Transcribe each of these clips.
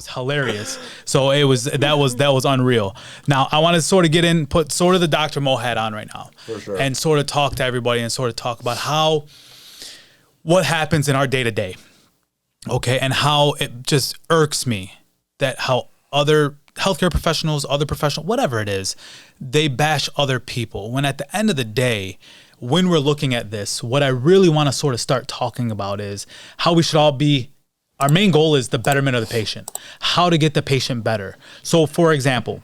was hilarious. So that was unreal. Now I want to sort of put sort of the Dr. Moe hat on right now, for sure, and sort of talk to everybody and sort of talk about what happens in our day to day, okay, and how it just irks me that how other healthcare professionals, other professionals, whatever it is, they bash other people. When at the end of the day, when we're looking at this, what I really want to sort of start talking about is how we should all be. Our main goal is the betterment of the patient, how to get the patient better. So for example,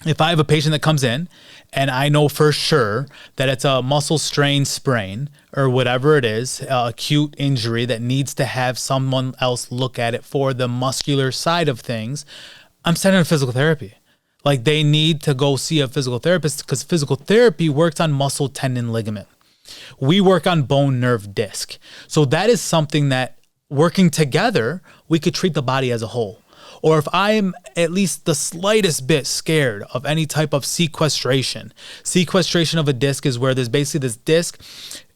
if I have a patient that comes in and I know for sure that it's a muscle strain sprain or whatever it is, acute injury that needs to have someone else look at it for the muscular side of things, I'm sending them to physical therapy. Like they need to go see a physical therapist because physical therapy works on muscle, tendon, ligament. We work on bone, nerve, disc. So that is something that working together, we could treat the body as a whole. Or if I'm at least the slightest bit scared of any type of sequestration of a disc is where there's basically this disc,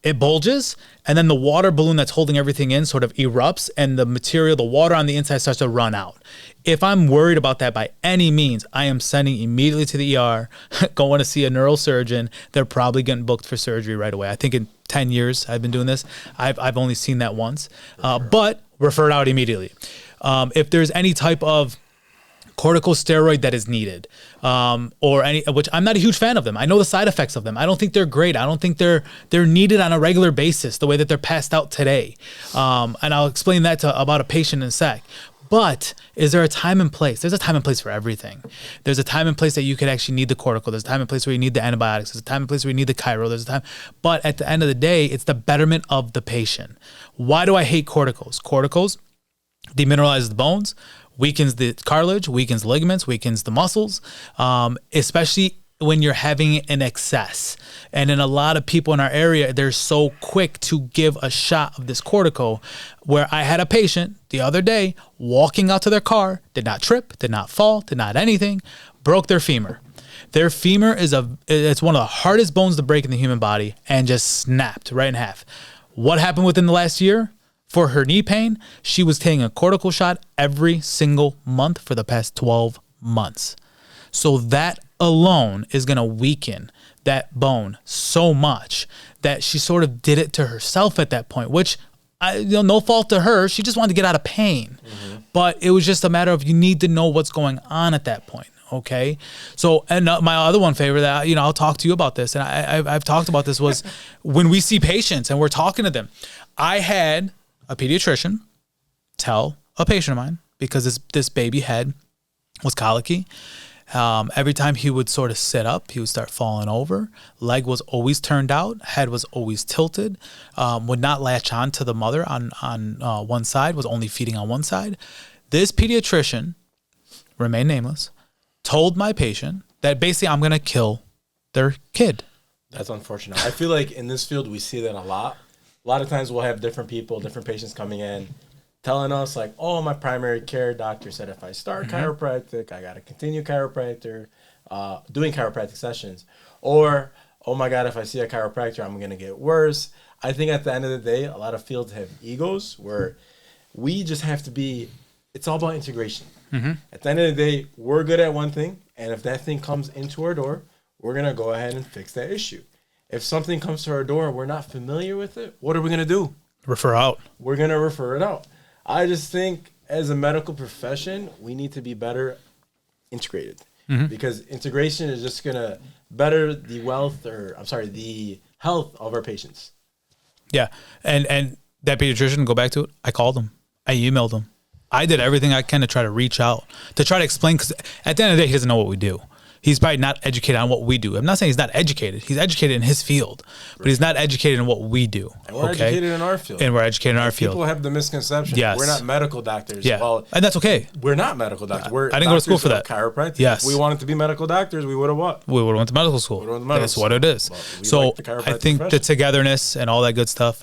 it bulges, and then the water balloon that's holding everything in sort of erupts, and the material, the water on the inside starts to run out. If I'm worried about that by any means, I am sending immediately to the ER, going to see a neurosurgeon. They're probably getting booked for surgery right away. I think in 10 years I've been doing this, I've only seen that once, but referred out immediately. If there's any type of corticosteroid that is needed, which I'm not a huge fan of them. I know the side effects of them. I don't think they're great. I don't think they're needed on a regular basis the way that they're passed out today. And I'll explain that about a patient in a sec. But is there a time and place? There's a time and place for everything. There's a time and place that you could actually need the cortical. There's a time and place where you need the antibiotics. There's a time and place where you need the chiro. There's a time. But at the end of the day, it's the betterment of the patient. Why do I hate corticals? Corticals demineralizes the bones, weakens the cartilage, weakens ligaments, weakens the muscles, especially when you're having an excess. And in a lot of people in our area, they're so quick to give a shot of this cortico, where I had a patient the other day walking out to their car, did not trip, did not fall, did not anything, broke their femur. Their femur it's one of the hardest bones to break in the human body, and just snapped right in half. What happened within the last year? For her knee pain, she was taking a cortical shot every single month for the past 12 months. So that alone is going to weaken that bone so much that she sort of did it to herself at that point, which no fault to her. She just wanted to get out of pain. Mm-hmm. But it was just a matter of you need to know what's going on at that point. Okay. So, and my other one favorite that, I'll talk to you about this, and I've talked about this, was when we see patients and we're talking to them. I had a pediatrician tell a patient of mine, because this baby head was colicky. Every time he would sort of sit up, he would start falling over. Leg was always turned out. Head was always tilted. Would not latch on to the mother on one side, was only feeding on one side. This pediatrician, remain nameless, told my patient that basically I'm going to kill their kid. That's unfortunate. I feel like in this field, we see that a lot. A lot of times we'll have different people, different patients coming in telling us like, oh, my primary care doctor said if I start chiropractic, I got to continue chiropractor, doing chiropractic sessions. Or, oh my God, if I see a chiropractor, I'm going to get worse. I think at the end of the day, a lot of fields have egos where we just have to be, it's all about integration. Mm-hmm. At the end of the day, we're good at one thing. And if that thing comes into our door, we're going to go ahead and fix that issue. If something comes to our door and we're not familiar with it, what are we going to do? Refer out. We're going to refer it out. I just think as a medical profession, we need to be better integrated, because integration is just going to better the the health of our patients. Yeah. And that pediatrician, go back to it, I called him. I emailed him. I did everything I can to try to reach out, to try to explain, because at the end of the day, he doesn't know what we do. He's probably not educated on what we do. I'm not saying he's not educated. He's educated in his field, but he's not educated in what we do. And we're educated in our field. And we're educated in our field. People have the misconception. Yes. We're not medical doctors. Yeah. Well, and that's okay. We're not medical doctors. I didn't go to school for that. Chiropractic. Yes. If we wanted to be medical doctors, we would have what? We would have went to medical school. That's what it is. So I think the togetherness and all that good stuff,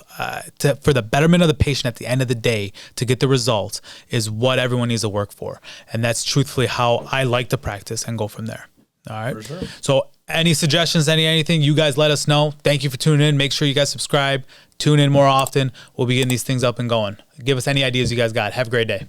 for the betterment of the patient at the end of the day, to get the results, is what everyone needs to work for. And that's truthfully how I like to practice and go from there. All right. For sure. So any suggestions, anything, you guys let us know. Thank you for tuning in. Make sure you guys subscribe. Tune in more often. We'll be getting these things up and going. Give us any ideas you guys got. Have a great day.